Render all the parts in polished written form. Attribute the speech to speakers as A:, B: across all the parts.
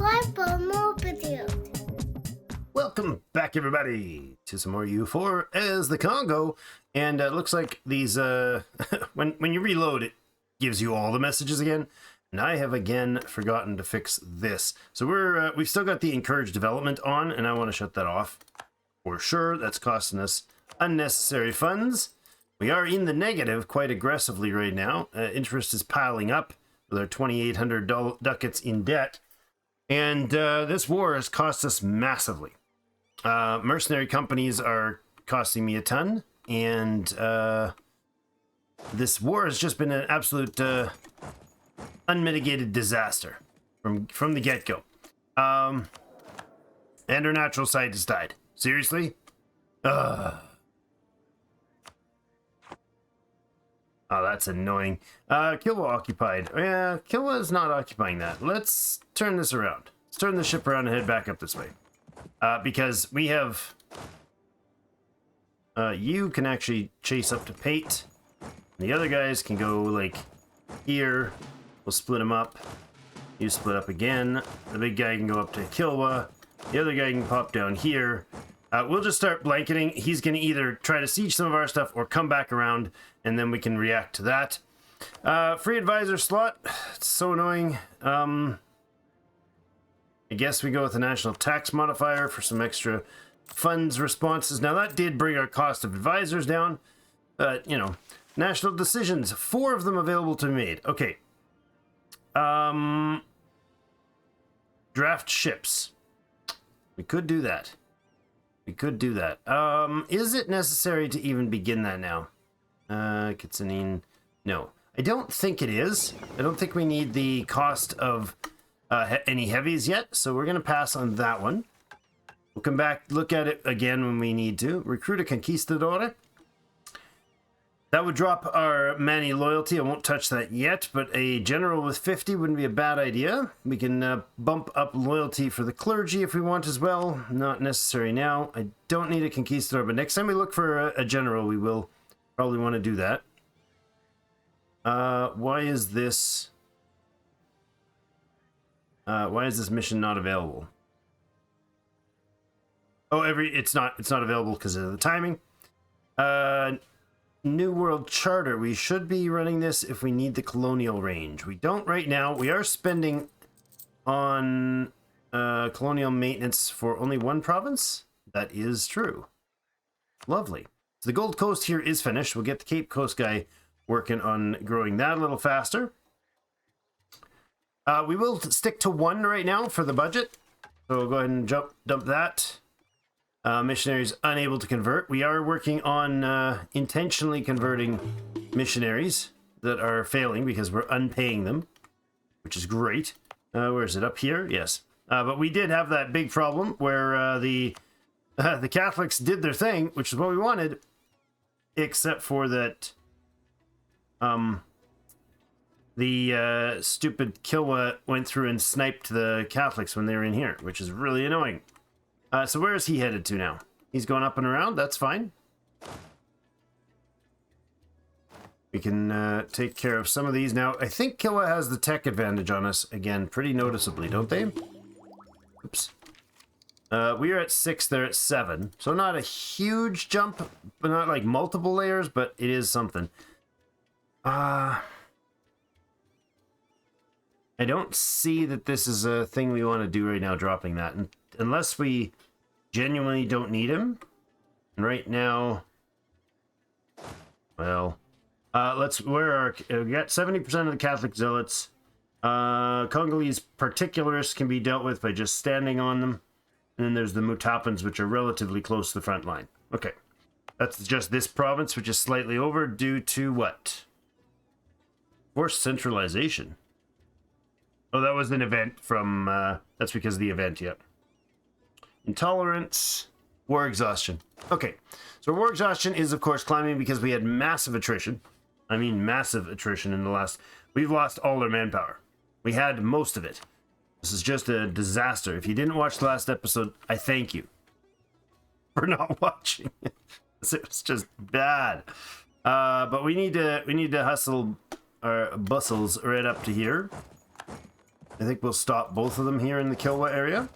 A: subscribe for more videos.
B: Welcome back, everybody, to some more EU4 as the Kongo. And it looks like these, when you reload, it gives you all the messages again. And I have again forgotten to fix this. So we've still got the encourage development on, and I want to shut that off for sure. That's costing us unnecessary funds. We are in the negative quite aggressively right now. Interest is piling up with our 2,800 ducats in debt. And this war has cost us massively. Mercenary companies are costing me a ton, and this war has just been an absolute unmitigated disaster from the get-go. And our natural site has died. Seriously? Oh, that's annoying. Kilwa occupied. Yeah, Kilwa is not occupying that. Let's turn this around. Let's turn the ship around and head back up this way. Because we have... you can actually chase up to Pate. The other guys can go, like, here. We'll split them up. You split up again. The big guy can go up to Kilwa. The other guy can pop down here. We'll just start blanketing. He's going to either try to siege some of our stuff or come back around, and then we can react to that. Free advisor slot. It's so annoying. I guess we go with the national tax modifier for some extra funds responses. Now, that did bring our cost of advisors down. But, you know, national decisions. 4 of them available to be made. Okay. Draft ships. We could do that. We could do that. Is it necessary to even begin that now? Kitsanine. No. I don't think it is. I don't think we need the cost of any heavies yet, so we're going to pass on that one. We'll come back, look at it again when we need to. Recruit a conquistador. That would drop our Manny loyalty. I won't touch that yet, but a general with 50 wouldn't be a bad idea. We can bump up loyalty for the clergy if we want as well. Not necessary now. I don't need a conquistador, but next time we look for a general, we will probably want to do that. Why is this mission not available? Oh, it's not available because of the timing. New World Charter. We should be running this if we need the colonial range. We don't right now. We are spending on colonial maintenance for only one province. That is true. Lovely. So the Gold Coast here is finished. We'll get the Cape Coast guy working on growing that a little faster. We will stick to 1 right now for the budget. So we'll go ahead and dump that. Missionaries unable to convert. We are working on intentionally converting missionaries that are failing because we're unpaying them, which is great. Where is it? Up here? Yes. But we did have that big problem where the Catholics did their thing, which is what we wanted, except for that the stupid Kilwa went through and sniped the Catholics when they were in here, which is really annoying. So where is he headed to now? He's going up and around. That's fine. We can take care of some of these. Now, I think Kilwa has the tech advantage on us, again, pretty noticeably, don't they? Oops. We are at 6, they're at 7. So not a huge jump, but not like multiple layers, but it is something. I don't see that this is a thing we want to do right now, dropping that. And unless we genuinely don't need him. And right now, well, we got 70% of the Catholic zealots. Congolese particularists can be dealt with by just standing on them. And then there's the Mutapans, which are relatively close to the front line. Okay. That's just this province, which is slightly over due to what? Forced centralization. Oh, that was an event from, that's because of the event, yep. Intolerance, war exhaustion. Okay, so war exhaustion is, of course, climbing because we had massive attrition. I mean, massive attrition in the last... We've lost all our manpower. We had most of it. This is just a disaster. If you didn't watch the last episode, I thank you for not watching it. It was just bad. But we need to hustle our bustles right up to here. I think we'll stop both of them here in the Kilwa area.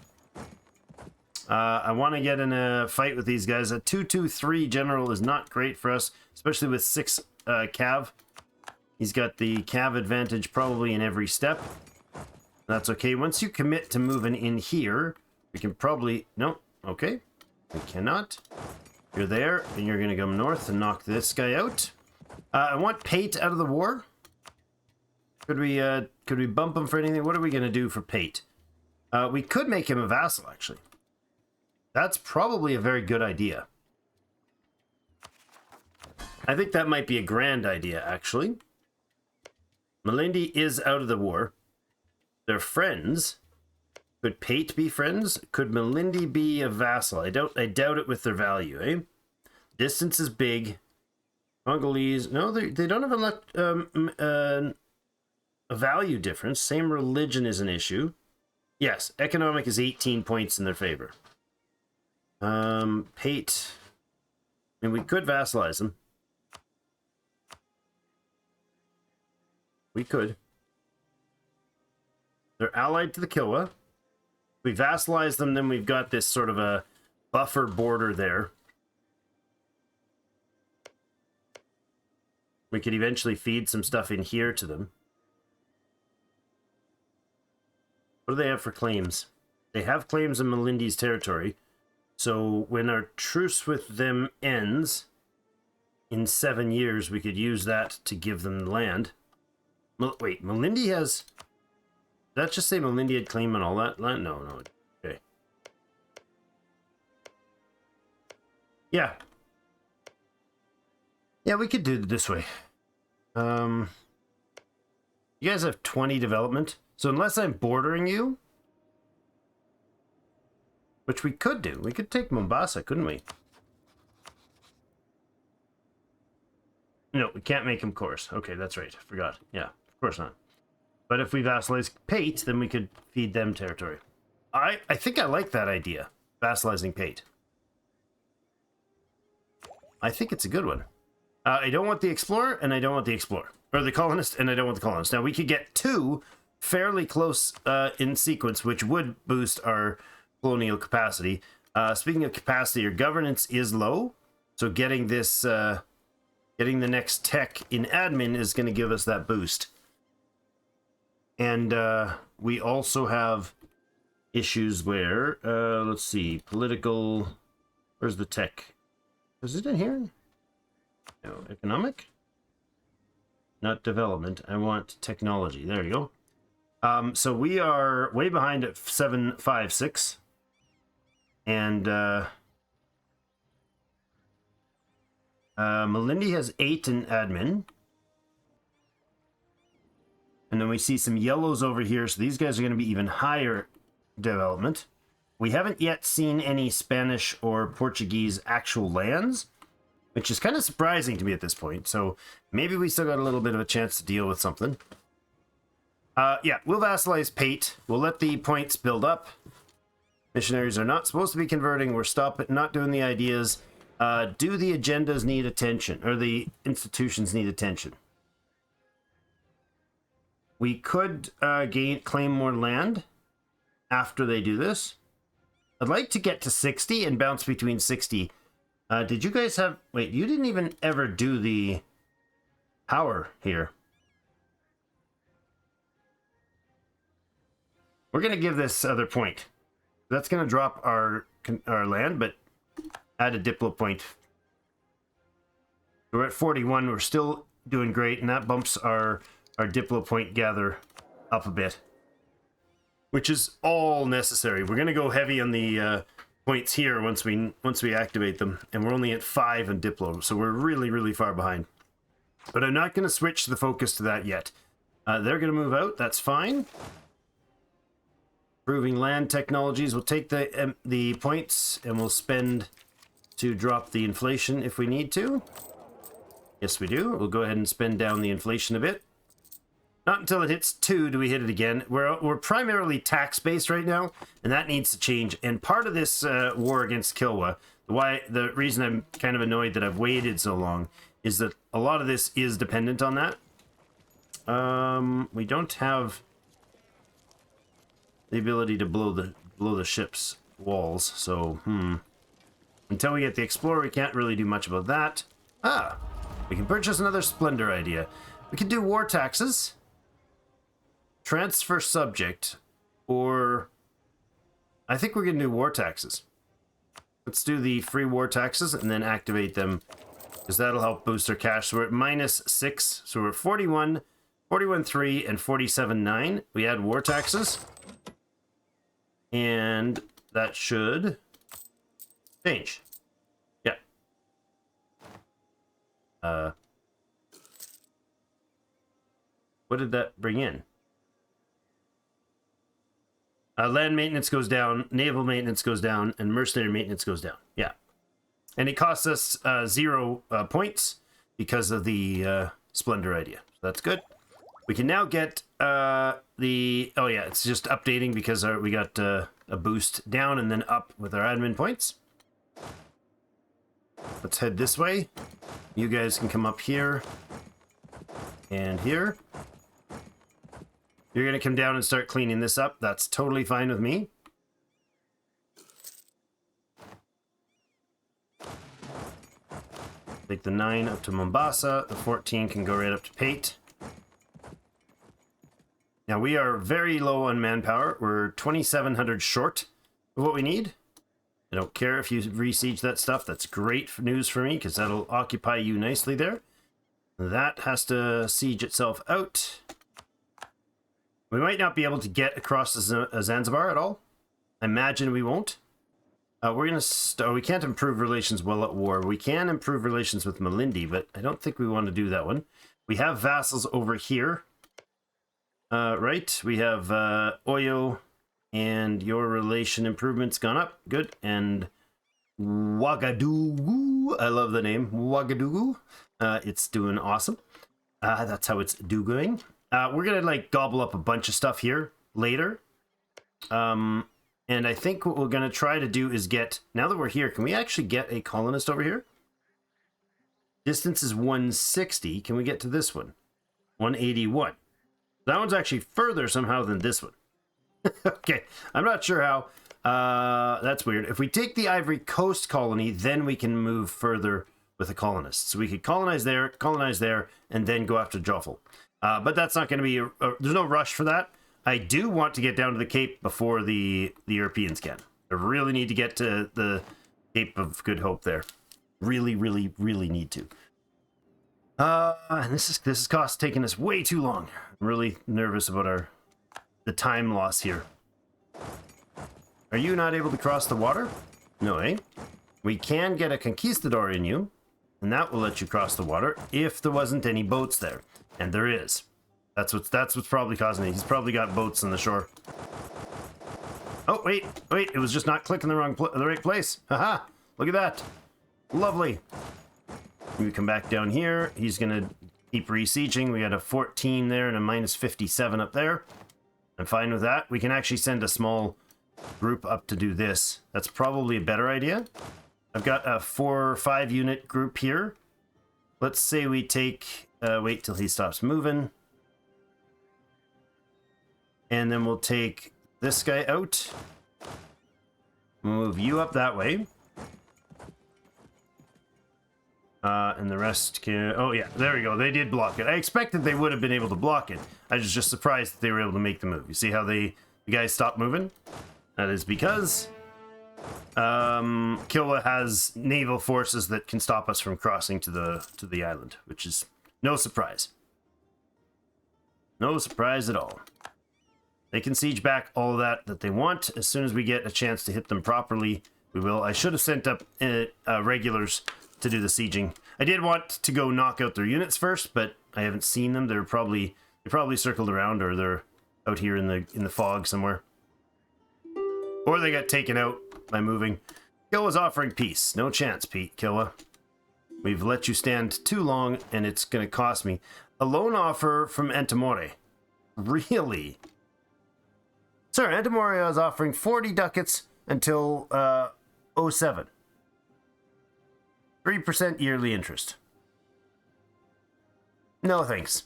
B: I want to get in a fight with these guys. A 2-2-3 general is not great for us, especially with 6 cav. He's got the cav advantage probably in every step. That's okay. Once you commit to moving in here, we can probably... No, okay. We cannot. You're there, and you're going to come north and knock this guy out. I want Pate out of the war. Could we bump him for anything? What are we going to do for Pate? We could make him a vassal, actually. That's probably a very good idea. I think that might be a grand idea, actually. Malindi is out of the war. They're friends. Could Pate be friends? Could Malindi be a vassal? I doubt it with their value, eh? Distance is big. Congolese, no, they don't have a value difference. Same religion is an issue. Yes, economic is 18 points in their favor. Pate, and we could vassalize them. We could. They're allied to the Kilwa. We vassalize them, then we've got this sort of a buffer border there. We could eventually feed some stuff in here to them. What do they have for claims? They have claims in Malindi's territory. So when our truce with them ends in 7 years, we could use that to give them land. Wait, Malindi has... Did that just say Malindi had claim on all that land? No. Okay. Yeah. Yeah, we could do it this way. You guys have 20 development. So unless I'm bordering you, which we could do. We could take Mombasa, couldn't we? No, we can't make him coarse. Okay, that's right. Forgot. Yeah, of course not. But if we vassalize Pate, then we could feed them territory. I think I like that idea. Vassalizing Pate. I think it's a good one. I don't want the explorer, and I don't want the explorer. Or the colonist, and I don't want the colonist. Now, we could get 2 fairly close in sequence, which would boost our colonial capacity. Speaking of capacity, your governance is low. So getting this, getting the next tech in admin is going to give us that boost. And we also have issues where, let's see, political, where's the tech? Is it in here? No, economic? Not development. I want technology. There you go. So we are way behind at 756. And Malindi has 8 in admin. And then we see some yellows over here. So these guys are going to be even higher development. We haven't yet seen any Spanish or Portuguese actual lands, which is kind of surprising to me at this point. So maybe we still got a little bit of a chance to deal with something. Yeah, we'll vassalize Pate. We'll let the points build up. Missionaries are not supposed to be converting. We're not doing the ideas. Do the agendas need attention? Or the institutions need attention? We could claim more land after they do this. I'd like to get to 60 and bounce between 60. Did you guys have... Wait, you didn't even ever do the power here. We're going to give this other point. That's going to drop our land, but add a diplo point. We're at 41. We're still doing great, and that bumps our diplo point gather up a bit, which is all necessary. We're going to go heavy on the points here once we activate them, and we're only at 5 in diplo, so we're really, really far behind. But I'm not going to switch the focus to that yet. They're going to move out. That's fine. Improving land technologies. We'll take the points and we'll spend to drop the inflation if we need to. Yes, we do. We'll go ahead and spend down the inflation a bit. Not until it hits 2 do we hit it again. We're primarily tax-based right now, and that needs to change. And part of this war against Kilwa, the reason I'm kind of annoyed that I've waited so long, is that a lot of this is dependent on that. We don't have the ability to blow the ship's walls. So, until we get the Explorer, we can't really do much about that. Ah, we can purchase another Splendor idea. We can do war taxes, transfer subject, or I think we're going to do war taxes. Let's do the free war taxes and then activate them, because that'll help boost our cash. So we're at -6, so we're at 41, 41.3, and 47.9. We add war taxes, and that should change. Yeah. What did that bring in? Land maintenance goes down, naval maintenance goes down, and mercenary maintenance goes down. Yeah. And it costs us 0 points because of the Splendor idea. So that's good. We can now get the... Oh, yeah, it's just updating because we got a boost down and then up with our admin points. Let's head this way. You guys can come up here and here. You're going to come down and start cleaning this up. That's totally fine with me. Take the 9 up to Mombasa. The 14 can go right up to Pate. Now, we are very low on manpower. We're 2,700 short of what we need. I don't care if you re-siege that stuff. That's great news for me, because that'll occupy you nicely there. That has to siege itself out. We might not be able to get across Zanzibar at all. I imagine we won't. We're going to... we can't improve relations while at war. We can improve relations with Malindi, but I don't think we want to do that one. We have vassals over here. Right? We have Oyo, and your relation improvement's gone up. Good. And Ouagadougou. I love the name. Ouagadougou. It's doing awesome. That's how it's doing. We're going to, like, gobble up a bunch of stuff here later. And I think what we're going to try to do is get... Now that we're here, can we actually get a colonist over here? Distance is 160. Can we get to this one? 181. That one's actually further somehow than this one. Okay, I'm not sure how. That's weird. If we take the Ivory Coast colony, then we can move further with the colonists. So we could colonize there, and then go after Joffel. But that's not going to be... there's no rush for that. I do want to get down to the Cape before the Europeans can. I really need to get to the Cape of Good Hope there. Really, really, really need to. And this is cost taking us way too long. I'm really nervous about the time loss here. Are you not able to cross the water? No, eh? We can get a conquistador in you, and that will let you cross the water if there wasn't any boats there. And there is. That's what's probably causing it. He's probably got boats on the shore. Oh, wait. It was just not clicking the right place. Haha. Look at that. Lovely. We come back down here. He's going to keep re-sieging. We got a 14 there and a -57 up there. I'm fine with that. We can actually send a small group up to do this. That's probably a better idea. I've got a 4 or 5 unit group here. Let's say we take... wait till he stops moving. And then we'll take this guy out. Move you up that way. And the rest can... Oh, yeah, there we go. They did block it. I expected they would have been able to block it. I was just surprised that they were able to make the move. You see how the guys stopped moving? That is because Kilwa has naval forces that can stop us from crossing to the island, which is no surprise. No surprise at all. They can siege back all that they want. As soon as we get a chance to hit them properly, we will. I should have sent up regulars to do the sieging. I did want to go knock out their units first, but I haven't seen them. They probably circled around, or they're out here in the fog somewhere. Or they got taken out by moving. Kilwa's offering peace. No chance, Pete. Kilwa. We've let you stand too long, and it's going to cost me. A loan offer from Antamore. Really? Sir, Antamore is offering 40 ducats until 07. 3% yearly interest. No thanks.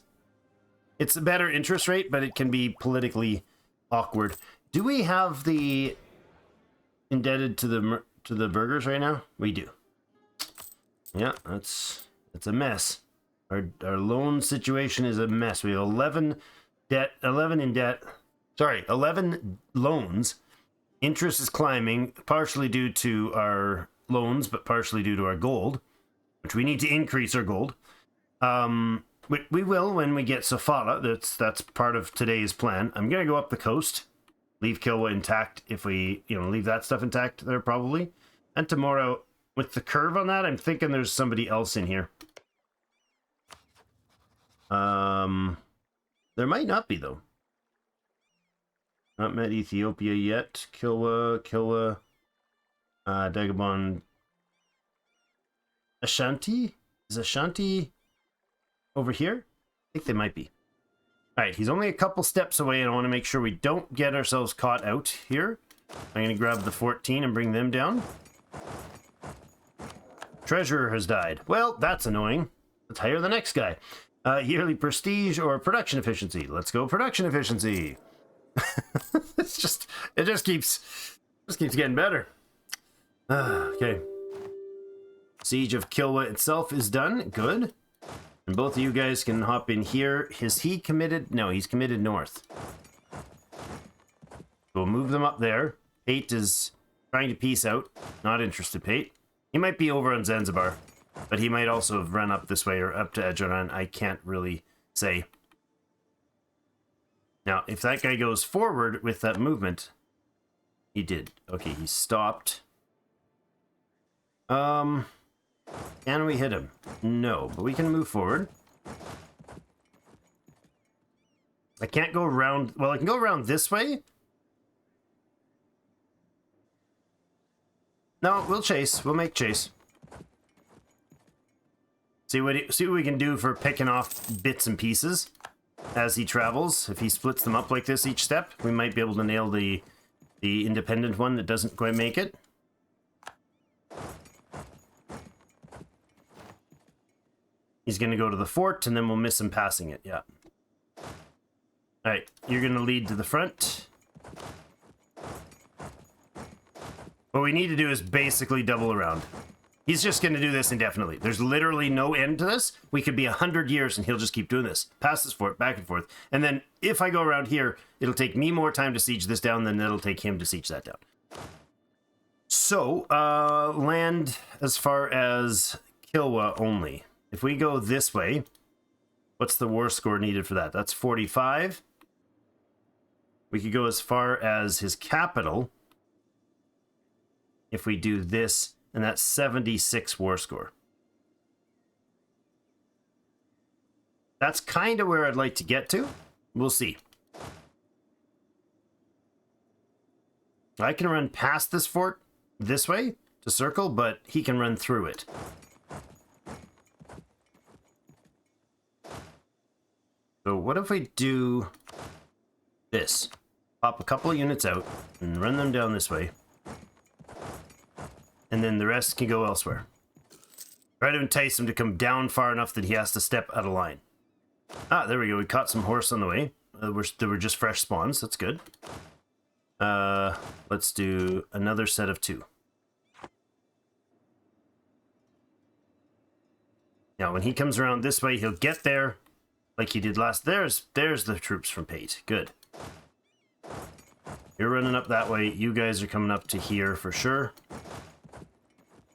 B: It's a better interest rate, but it can be politically awkward. Do we have the indebted to the burgers right now? We do. Yeah, it's a mess. Our loan situation is a mess. We have 11 in debt. Sorry, 11 loans. Interest is climbing, partially due to our loans, but partially due to our gold, which we need to increase our gold. We will when we get Sofala. That's part of today's plan. I'm gonna go up the coast, leave Kilwa intact. If we, leave that stuff intact there probably. And tomorrow, with the curve on that, I'm thinking there's somebody else in here. There might not be though. Not met Ethiopia yet. Kilwa, Dagobon. Ashanti? Is Ashanti over here? I think they might be. Alright, he's only a couple steps away, and I want to make sure we don't get ourselves caught out here. I'm going to grab the 14 and bring them down. Treasurer has died. Well, that's annoying. Let's hire the next guy. Yearly prestige or production efficiency. Let's go production efficiency. it just keeps getting better. Okay. Siege of Kilwa itself is done. Good. And both of you guys can hop in here. Is he committed? No, he's committed north. We'll move them up there. Pate is trying to peace out. Not interested, Pate. He might be over on Zanzibar, but he might also have run up this way or up to Ejaran. I can't really say. Now, if that guy goes forward with that movement, he did. Okay, he stopped. Can we hit him? No, but we can move forward. I can't go around. Well, I can go around this way. No, we'll chase. We'll make chase. See what we can do for picking off bits and pieces as he travels. If he splits them up like this each step, we might be able to nail the independent one that doesn't quite make it. He's going to go to the fort, and then we'll miss him passing it. Yeah. All right, you're going to lead to the front. What we need to do is basically double around. He's just going to do this indefinitely. There's literally no end to this. We could be 100 years, and he'll just keep doing this. Pass this fort, back and forth. And then if I go around here, it'll take me more time to siege this down than it'll take him to siege that down. So, land as far as Kilwa only. If we go this way, what's the war score needed for that? That's 45. We could go as far as his capital if we do this, and that's 76 war score. That's kind of where I'd like to get to. We'll see. I can run past this fort this way to circle, but he can run through it. So what if we do this? Pop a couple of units out and run them down this way. And then the rest can go elsewhere. Try to entice him to come down far enough that he has to step out of line. Ah, there we go. We caught some horse on the way. There were just fresh spawns. That's good. Let's do another set of 2. Now, when he comes around this way, he'll get there like he did last. There's the troops from Pate. Good. You're running up that way. You guys are coming up to here for sure.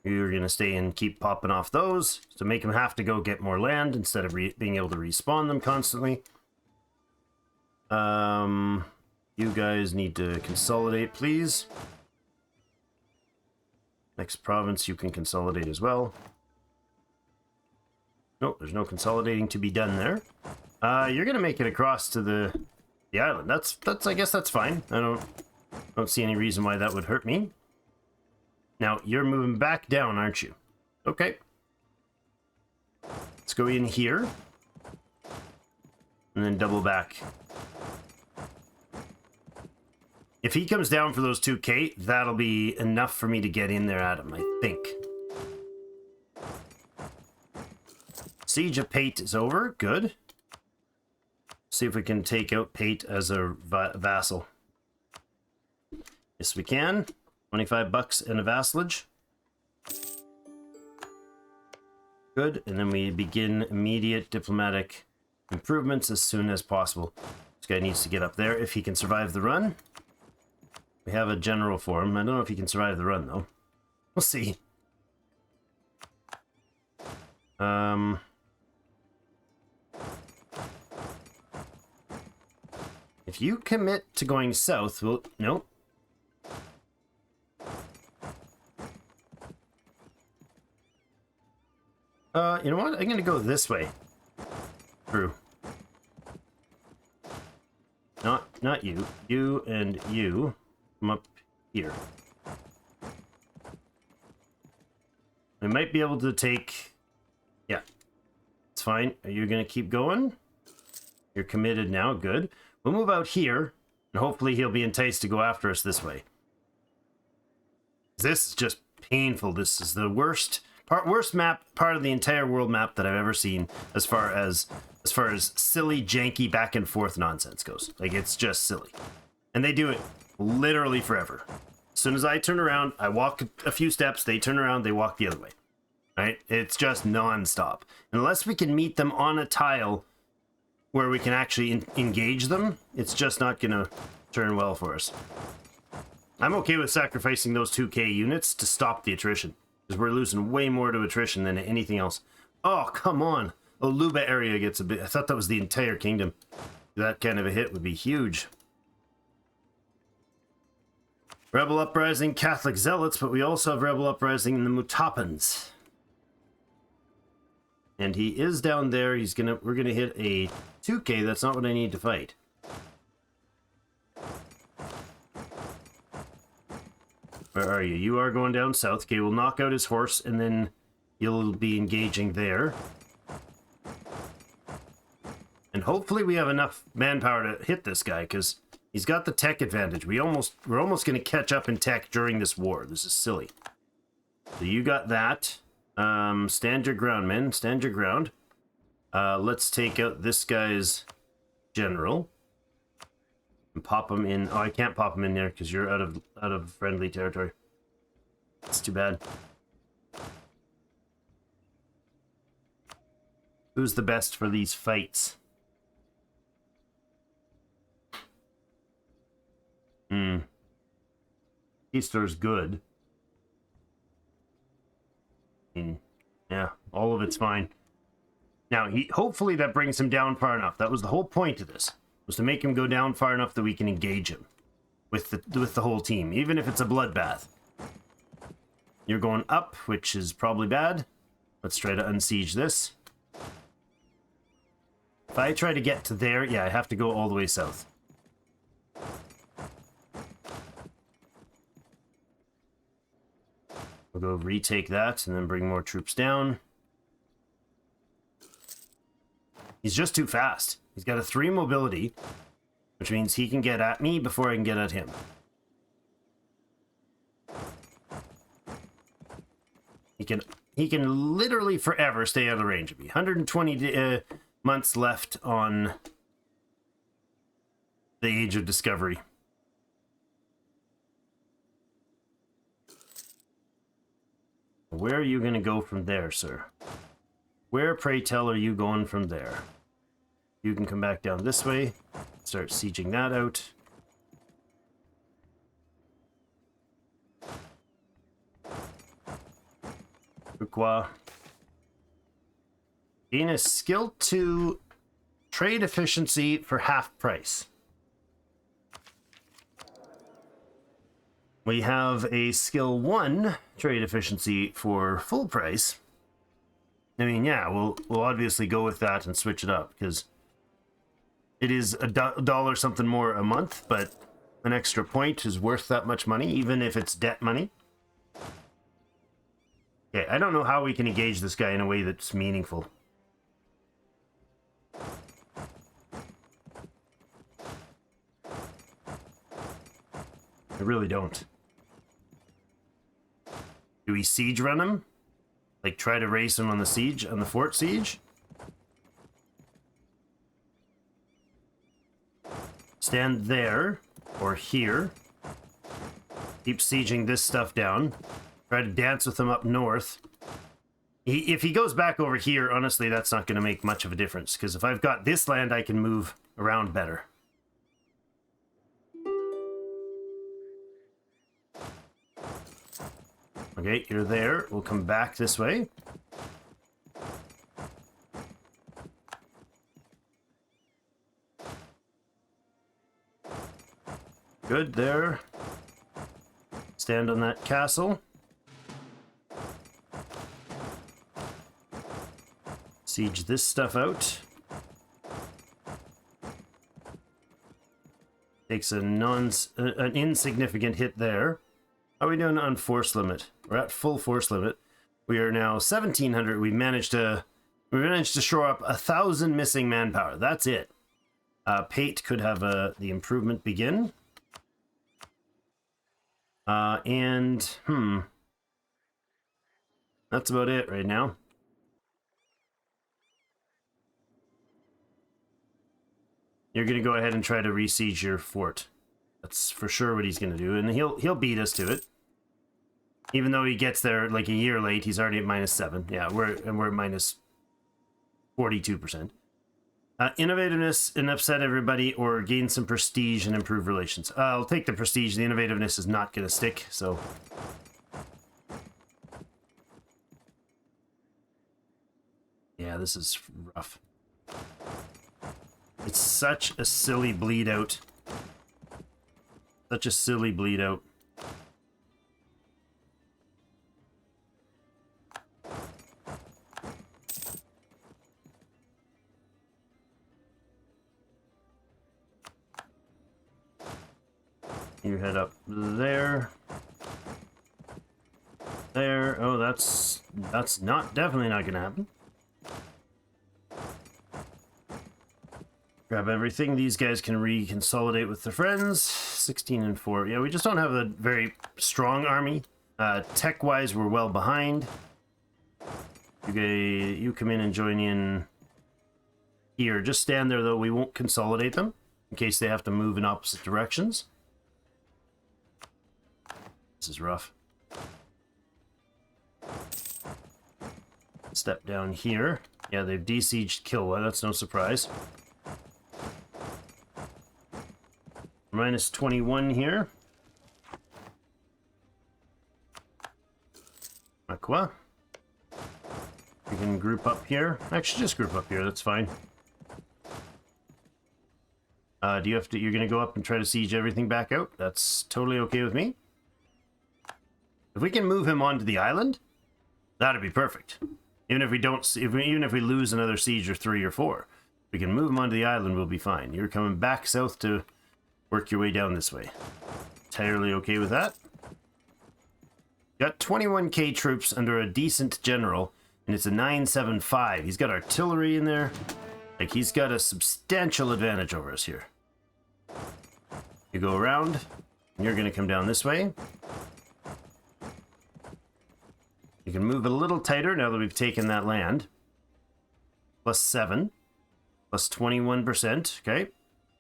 B: You're going to stay and keep popping off those to make them have to go get more land instead of being able to respawn them constantly. You guys need to consolidate, please. Next province you can consolidate as well. Nope, there's no consolidating to be done there. You're going to make it across to the island. That's I guess that's fine. I don't see any reason why that would hurt me. Now, you're moving back down, aren't you? Okay. Let's go in here. And then double back. If he comes down for those 2k, that'll be enough for me to get in there at him, I think. Siege of Pate is over. Good. See if we can take out Pate as a vassal. Yes, we can. 25 bucks and a vassalage. Good, and then we begin immediate diplomatic improvements as soon as possible. This guy needs to get up there if he can survive the run. We have a general for him. I don't know if he can survive the run, though. We'll see. If you commit to going south, we'll... Nope. You know what? I'm gonna go this way. Through. Not you. You and you come up here. We might be able to take... Yeah. It's fine. Are you gonna keep going? You're committed now. Good. We'll move out here, and hopefully he'll be enticed to go after us this way. This is just painful. This is the worst part of the entire world map that I've ever seen as far as silly, janky, back and forth nonsense goes. Like, it's just silly. And they do it literally forever. As soon as I turn around, I walk a few steps, they turn around, they walk the other way. Right? It's just non-stop. Unless we can meet them on a tile where we can actually engage them, it's just not gonna turn well for us. I'm okay with sacrificing those 2k units to stop the attrition, because we're losing way more to attrition than anything else. Oh, come on. Oluba area gets a bit... I thought that was the entire kingdom. That kind of a hit would be huge. Rebel Uprising, Catholic Zealots, but we also have Rebel Uprising in the Mutapans. And he is down there. We're gonna hit a 2k. That's not what I need to fight. Where are you? You are going down south. Okay, we'll knock out his horse, and then you'll be engaging there. And hopefully we have enough manpower to hit this guy, because he's got the tech advantage. We're almost going to catch up in tech during this war. This is silly. So you got that. Stand your ground, men. Stand your ground. Let's take out this guy's general. And pop him in. Oh, I can't pop him in there because you're out of friendly territory. That's too bad. Who's the best for these fights? Easter's good. Yeah, all of it's fine. Now, hopefully that brings him down far enough. That was the whole point of this, was to make him go down far enough that we can engage him with the whole team, even if it's a bloodbath. You're going up, which is probably bad. Let's try to unsiege this. If I try to get to there, yeah, I have to go all the way south. We'll go retake that and then bring more troops down. He's just too fast. He's got a 3 mobility, which means he can get at me before I can get at him. He can literally forever stay out of range of me. 120 months left on the Age of Discovery. Where are you going to go from there, sir? Where, pray tell, are you going from there? You can come back down this way. Start sieging that out. Pourquoi? Gain a skill 2 trade efficiency for half price. We have a skill 1 trade efficiency for full price. I mean, yeah, we'll obviously go with that and switch it up, because it is a dollar something more a month, but an extra point is worth that much money, even if it's debt money. Okay, I don't know how we can engage this guy in a way that's meaningful. I really don't. Do we siege run him? Like, try to race him on the siege, on the fort siege? Stand there, or here. Keep sieging this stuff down. Try to dance with them up north. If he goes back over here, honestly, that's not going to make much of a difference. Because if I've got this land, I can move around better. Okay, you're there. We'll come back this way. Good, there. Stand on that castle. Siege this stuff out. Takes an insignificant hit there. How are we doing on force limit? We're at full force limit. We are now 1,700. We managed to shore up 1,000 missing manpower. That's it. Pate could have the improvement begin. That's about it right now. You're going to go ahead and try to re-siege your fort. That's for sure what he's going to do, and he'll beat us to it. Even though he gets there like a year late, he's already at -7. Yeah, we're at -42%. Innovativeness and upset everybody, or gain some prestige and improve relations. I'll take the prestige. The innovativeness is not going to stick, so... Yeah, this is rough. It's such a silly bleed out. Such a silly bleed out. You head up there. There. Oh, that's definitely not gonna happen. Grab everything. These guys can reconsolidate with their friends. 16 and 4. Yeah, we just don't have a very strong army. Tech-wise, we're well behind. You come in and join in here. Just stand there, though. We won't consolidate them in case they have to move in opposite directions. This is rough. Step down here. Yeah, they've de-sieged Kilwa. That's no surprise. -21 here. Aqua. We can group up here. Actually, just group up here. That's fine. Do you have to? You're going to go up and try to siege everything back out? That's totally okay with me. If we can move him onto the island, that'd be perfect. Even if we don't, even if we lose another siege or 3 or 4, we can move him onto the island. We'll be fine. You're coming back south to work your way down this way. Entirely okay with that. Got 21k troops under a decent general, and it's a 975. He's got artillery in there. Like, he's got a substantial advantage over us here. You go around, and you're going to come down this way. You can move a little tighter now that we've taken that land. +7, +21%. Okay.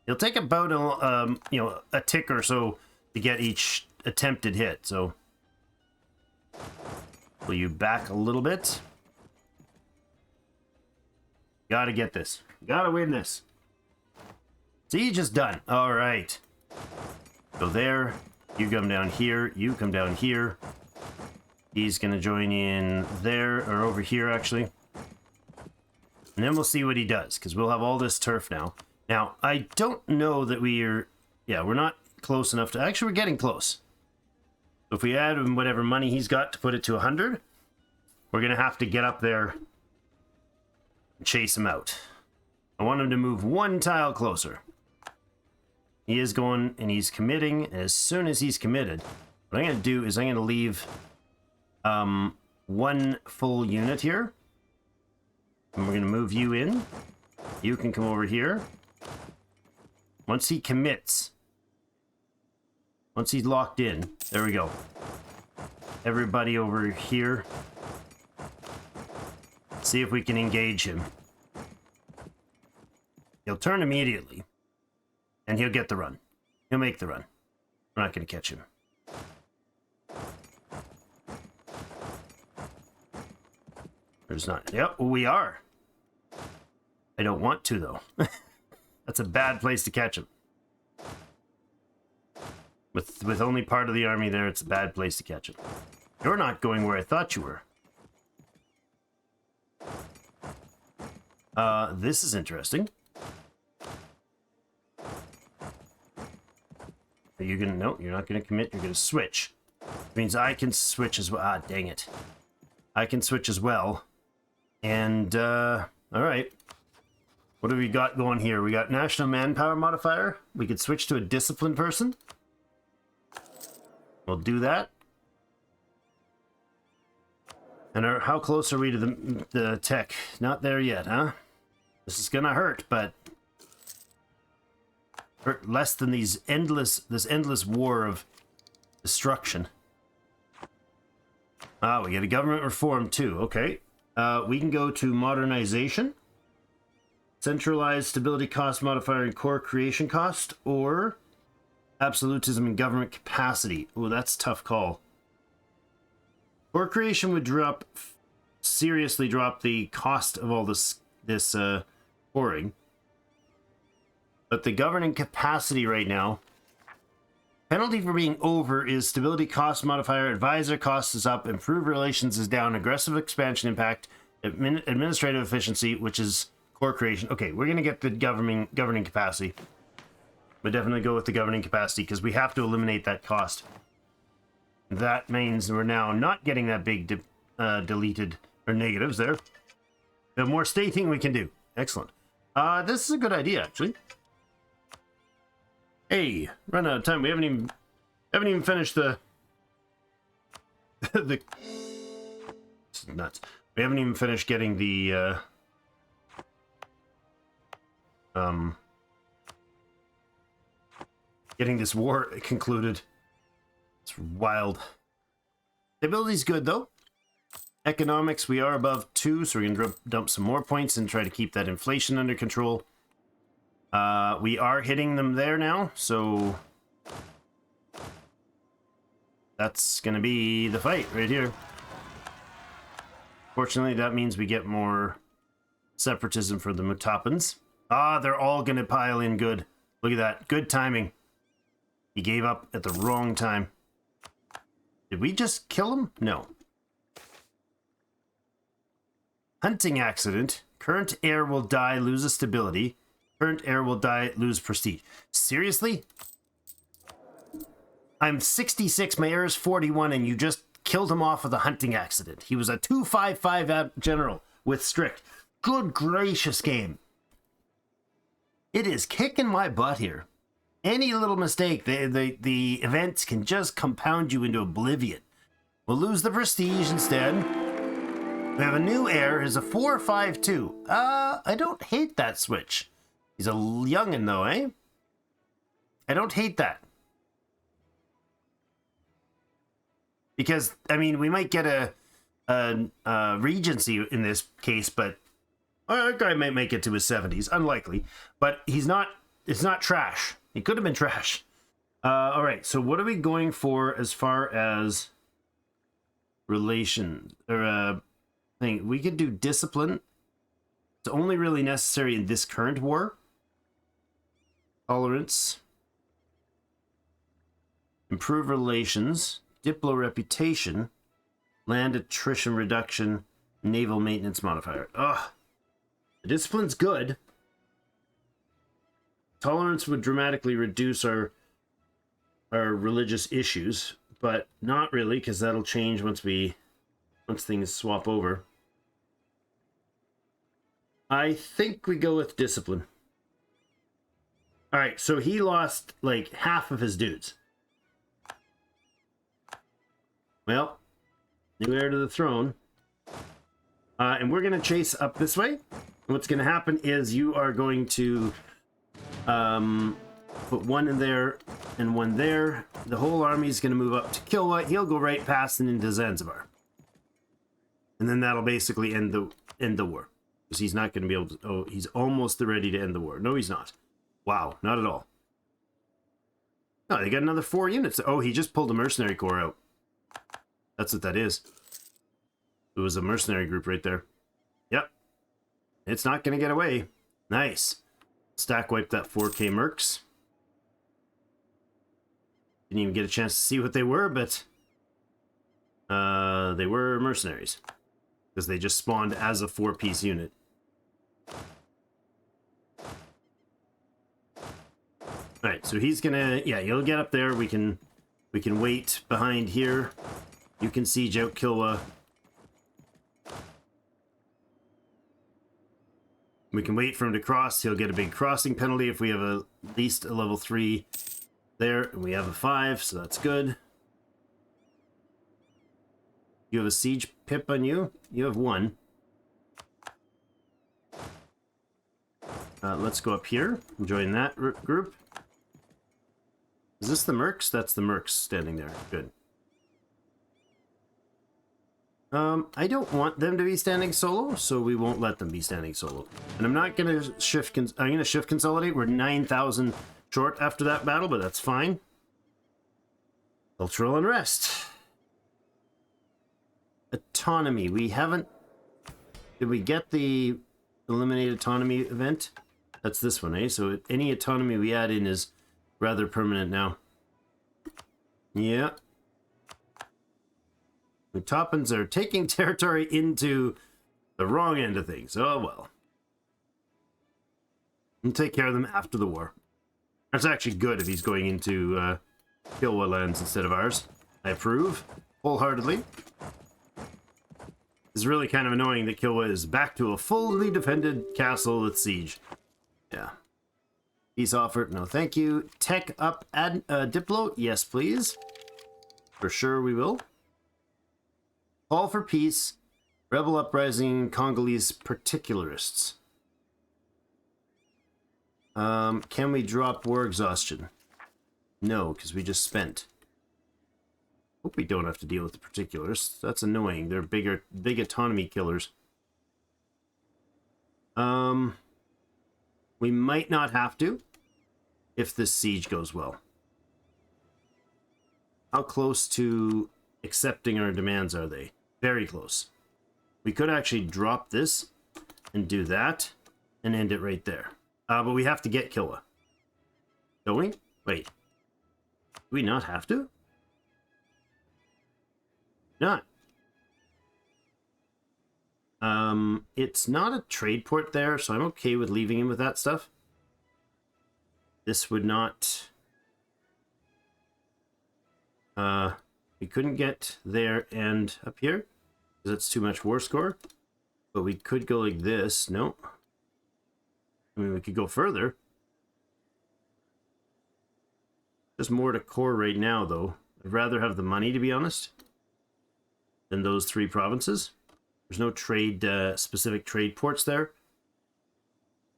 B: It'll take about a tick or so to get each attempted hit. So, pull you back a little bit. Gotta get this. Gotta win this. Siege is done. All right. Go there. You come down here. You come down here. He's gonna join in there, or over here, actually. And then we'll see what he does, because we'll have all this turf now. Now, I don't know that we're not close enough to... Actually, we're getting close. So if we add him whatever money he's got to put it to 100, we're going to have to get up there and chase him out. I want him to move 1 tile closer. He is going, and he's committing. As soon as he's committed, what I'm going to do is I'm going to leave 1 full unit here. And we're going to move you in. You can come over here. Once he commits, once he's locked in, there we go. Everybody over here. See if we can engage him. He'll turn immediately, and he'll get the run. He'll make the run. We're not going to catch him. There's not. Yep, we are. I don't want to, though. That's a bad place to catch him. With only part of the army there, it's a bad place to catch him. You're not going where I thought you were. This is interesting. Are you gonna... No, you're not gonna commit. You're gonna switch. Which means I can switch as well. Ah, dang it. I can switch as well. And, alright. What have we got going here? We got national manpower modifier. We could switch to a disciplined person. We'll do that. And how close are we to the tech? Not there yet, huh? This is gonna hurt, but hurt less than this endless war of destruction. Ah, we get a government reform too. Okay. We can go to modernization, centralized stability cost modifier and core creation cost, or absolutism and government capacity. Oh, that's a tough call. Core creation would seriously drop the cost of all this coring. But the governing capacity right now, penalty for being over is stability cost modifier, advisor cost is up, improved relations is down, aggressive expansion impact, administrative efficiency, which is core creation. Okay, we're going to get the governing capacity. But definitely go with the governing capacity because we have to eliminate that cost. That means we're now not getting that big deleted or negatives there. We have more stating we can do. Excellent. This is a good idea, actually. Hey, run out of time. We haven't even finished the this is nuts. We haven't even finished getting the getting this war concluded. It's wild. Stability's good though. Economics, we are above 2, so we're gonna dump some more points and try to keep that inflation under control. We are hitting them there now, so that's gonna be the fight right here. Fortunately, that means we get more separatism for the Mutapans. Ah, they're all gonna pile in good. Look at that, good timing. He gave up at the wrong time. Did we just kill him? No. Hunting accident. Current heir will die, loses stability. Current heir will die, lose prestige. Seriously? I'm 66, my heir is 41, and you just killed him off with a hunting accident. He was a 255 general with strict. Good gracious game. It is kicking my butt here. Any little mistake, the events can just compound you into oblivion. We'll lose the prestige instead. We have a new heir, is a 452. I don't hate that switch. He's a youngin' though, eh? I don't hate that. Because, I mean, we might get a regency in this case, but that guy might make it to his 70s. Unlikely. But he's not, it's not trash. He could have been trash. All right, so what are we going for as far as relations? Or, thing? We could do discipline. It's only really necessary in this current war. Tolerance. Improve relations. Diplo reputation. Land attrition reduction. Naval maintenance modifier. Ugh. The discipline's good. Tolerance would dramatically reduce our religious issues, but not really, because that'll change once things swap over. I think we go with discipline. All right, so he lost like half of his dudes. Well, new heir to the throne. And we're going to chase up this way. What's going to happen is you are going to put one in there and one there. The whole army is going to move up to Kilwa. He'll go right past and into Zanzibar. And then that'll basically end the war. Because he's not going to be able to... Oh, he's almost ready to end the war. No, he's not. Wow, not at all. Oh, they got another 4 units. Oh, he just pulled a mercenary corps out. That's what that is. It was a mercenary group right there. It's not going to get away. Nice. Stack wipe that 4K mercs. Didn't even get a chance to see what they were, but they were mercenaries. Because they just spawned as a 4-piece unit. Alright, so he's gonna... Yeah, he'll get up there. We can wait behind here. You can siege out Kilwa. We can wait for him to cross. He'll get a big crossing penalty if we have at least a level 3 there. And we have a 5, so that's good. You have a siege pip on you? You have 1. Let's go up here and join that group. Is this the mercs? That's the mercs standing there. Good. I don't want them to be standing solo, so we won't let them be standing solo. And I'm not going to shift... I'm going to shift consolidate. We're 9,000 short after that battle, but that's fine. Cultural unrest. Autonomy. We haven't... Did we get the eliminate autonomy event? That's this one, eh? So any autonomy we add in is rather permanent now. Yeah. The Toppins are taking territory into the wrong end of things. Oh, well. We'll take care of them after the war. That's actually good if he's going into Kilwa lands instead of ours. I approve wholeheartedly. It's really kind of annoying that Kilwa is back to a fully defended castle with siege. Yeah. Peace offered. No, thank you. Tech up Diplo. Yes, please. For sure we will. Call for peace. Rebel uprising. Congolese particularists. Can we drop war exhaustion? No, because we just spent. Hope we don't have to deal with the particularists. That's annoying. They're big autonomy killers. We might not have to if this siege goes well. How close to accepting our demands are they? Very close. We could actually drop this and do that and end it right there. But we have to get Kilwa. Don't we? Wait. Do we not have to? Not. It's not a trade port there, so I'm okay with leaving him with that stuff. This would not... we couldn't get there and up here, because it's too much war score. But we could go like this. No. I mean, we could go further. There's more to core right now, though. I'd rather have the money, to be honest, than those 3 provinces. There's no trade, specific trade ports there.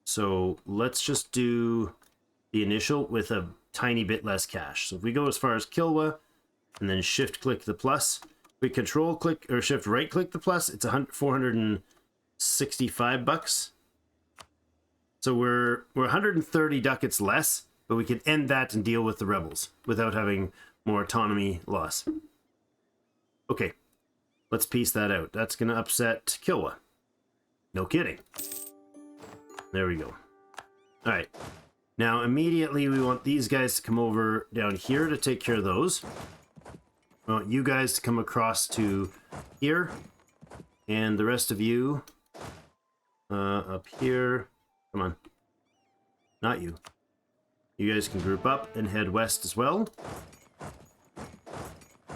B: So let's just do the initial with a tiny bit less cash. So if we go as far as Kilwa, and then shift-click the plus, we control-click or shift-right-click the plus, it's 465 bucks. So we're 130 ducats less, but we can end that and deal with the rebels without having more autonomy loss. Okay. Let's piece that out. That's going to upset Kilwa. No kidding. There we go. All right. Now, immediately, we want these guys to come over down here to take care of those. I want you guys to come across to here. And the rest of you up here. Come on. Not you. You guys can group up and head west as well.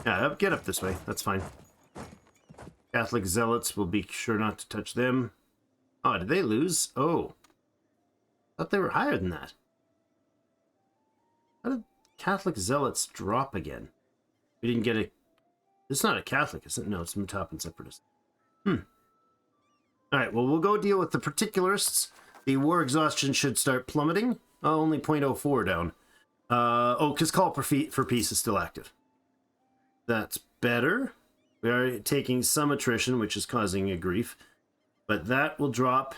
B: Yeah, get up this way. That's fine. Catholic zealots will be sure not to touch them. Oh, did they lose? Oh. I thought they were higher than that. How did Catholic zealots drop again? We didn't get a... It's not a Catholic, is it? No, it's Metapan separatist. Alright, well, we'll go deal with the particularists. The war exhaustion should start plummeting. Oh, only 0.04 down. Oh, because call for peace is still active. That's better. We are taking some attrition, which is causing a grief. But that will drop.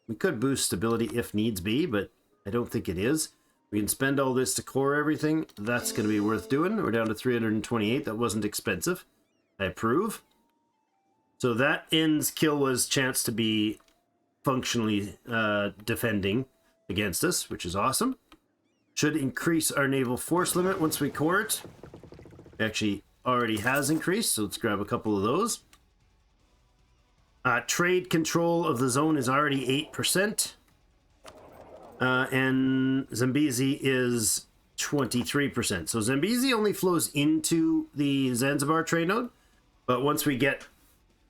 B: We could boost stability if needs be, but I don't think it is. We can spend all this to core everything. That's going to be worth doing. We're down to 328. That wasn't expensive. I approve. So that ends Kilwa's chance to be functionally defending against us, which is awesome. Should increase our naval force limit once we core it. Actually, already has increased, so let's grab a couple of those. Trade control of the zone is already 8%. And Zambezi is 23%. So Zambezi only flows into the Zanzibar trade node, but once we get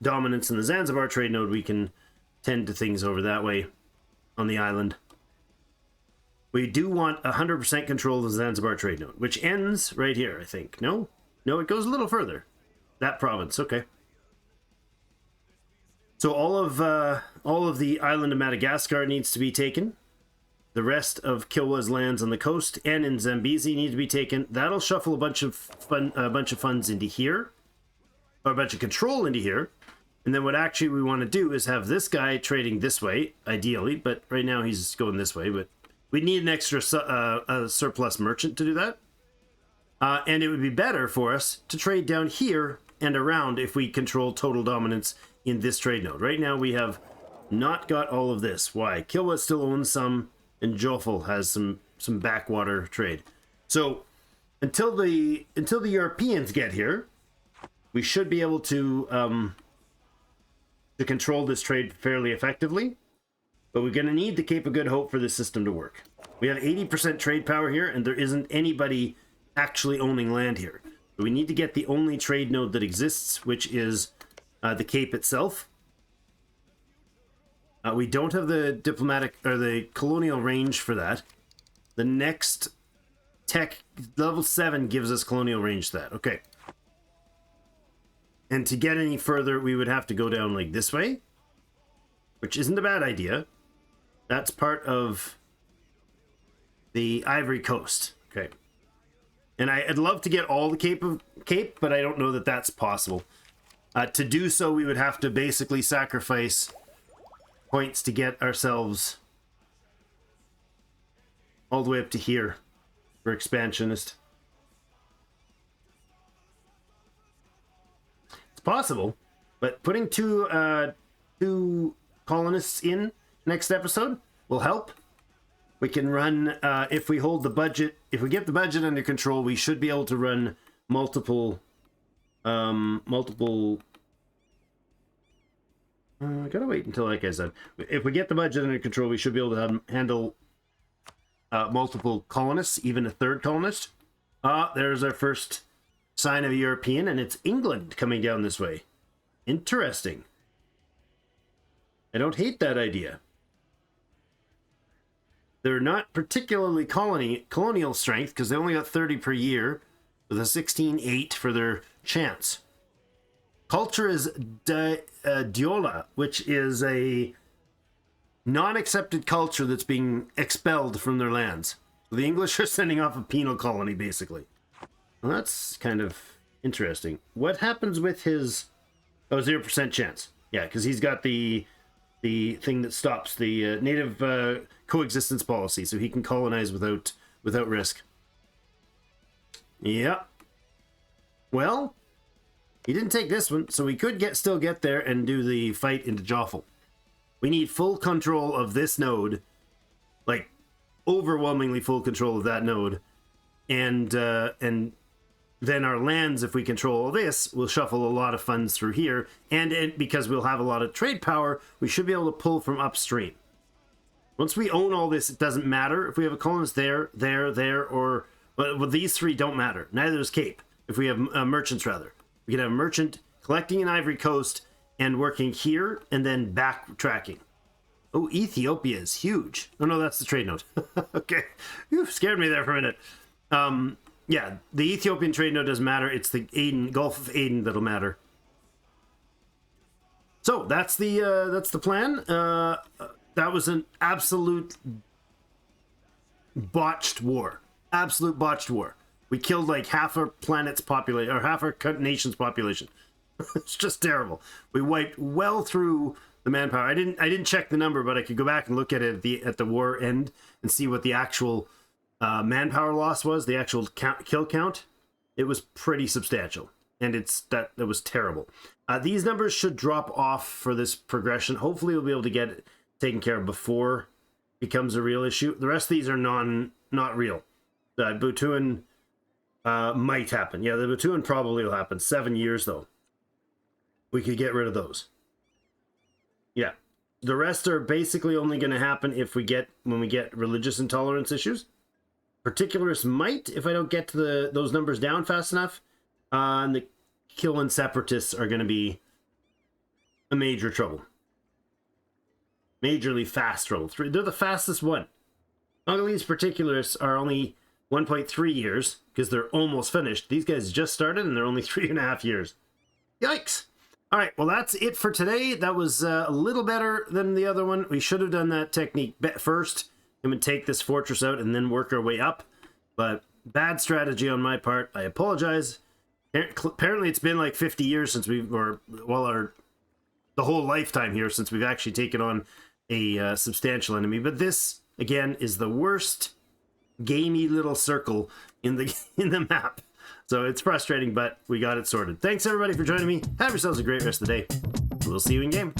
B: dominance in the Zanzibar trade node, we can tend to things over that way on the island. We do want 100% control of the Zanzibar trade node, which ends right here, I think. No, it goes a little further. That province, okay. So all of the island of Madagascar needs to be taken. The rest of Kilwa's lands on the coast and in Zambezi need to be taken. That'll shuffle a bunch of funds into here, or a bunch of control into here. And then what actually we want to do is have this guy trading this way, ideally. But right now he's going this way. But we need an extra surplus merchant to do that. And it would be better for us to trade down here and around if we control total dominance in this trade node. Right now we have not got all of this. Why? Kilwa still owns some, and Joffel has some backwater trade. So until the Europeans get here, we should be able to control this trade fairly effectively. But we're going to need the Cape of Good Hope for this system to work. We have 80% trade power here, and there isn't anybody actually owning land here. So we need to get the only trade node that exists, which is the Cape itself. We don't have the diplomatic or the colonial range for that. The next tech level 7 gives us colonial range to that. Okay. And to get any further, we would have to go down like this way, which isn't a bad idea. That's part of the Ivory Coast. Okay. And I'd love to get all the Cape, but I don't know that that's possible. To do so, we would have to basically sacrifice points to get ourselves all the way up to here for expansionist. It's possible, but putting two colonists in next episode will help. We can run, if we hold the budget, if we get the budget under control, we should be able to run multiple I gotta wait until, like I said, if we get the budget under control, we should be able to handle multiple colonists, even a third colonist. There's our first sign of a European, and it's England coming down this way. Interesting. I don't hate that idea. They're not particularly colonial strength, because they only got 30 per year, with a 16-8 for their chance. Culture is Diola, which is a non-accepted culture that's being expelled from their lands. So the English are sending off a penal colony, basically. Well, that's kind of interesting. What happens with his... Oh, 0% chance. Yeah, because he's got the thing that stops the native coexistence policy, so he can colonize without risk. Yeah. Well... He didn't take this one, so we could still get there and do the fight into Joffel. We need full control of this node, like overwhelmingly full control of that node, and then our lands, if we control all this, we'll shuffle a lot of funds through here, and because we'll have a lot of trade power, we should be able to pull from upstream. Once we own all this, it doesn't matter if we have a colonist there, or well, these three don't matter. Neither does Cape. If we have merchants, rather. We can have a merchant collecting in Ivory Coast and working here and then backtracking. Oh, Ethiopia is huge. Oh, no, that's the trade node. Okay. You scared me there for a minute. Yeah, the Ethiopian trade node doesn't matter. It's the Gulf of Aden that'll matter. So that's the plan. That was an absolute botched war. Absolute botched war. We killed like half our planet's population, or half our nation's population. It's just terrible. We wiped well through the manpower. I didn't check the number, but I could go back and look at it at the war end and see what the actual manpower loss was, the actual kill count. It was pretty substantial, and that was terrible. These numbers should drop off for this progression. Hopefully we'll be able to get taken care of before it becomes a real issue. The rest of these are not real. The Butuan might happen. Yeah, the Butuan probably will happen. 7 years, though. We could get rid of those. Yeah. The rest are basically only going to happen when we get religious intolerance issues. Particularists might, if I don't get to those numbers down fast enough. And the Killing separatists are going to be a major trouble. Majorly fast trouble. They're the fastest one. Congolese particularists are only 1.3 years because they're almost finished. These guys just started and they're only 3.5 years. Yikes. All right, well, that's it for today. That was a little better than the other one. We should have done that technique first and would take this fortress out and then work our way up. But bad strategy on my part. I apologize. Apparently, it's been like 50 years since the whole lifetime here since we've actually taken on a substantial enemy. But this, again, is the worst gamey little circle in the map. So it's frustrating, but we got it sorted. Thanks, everybody, for joining me. Have yourselves a great rest of the day. We'll see you in game.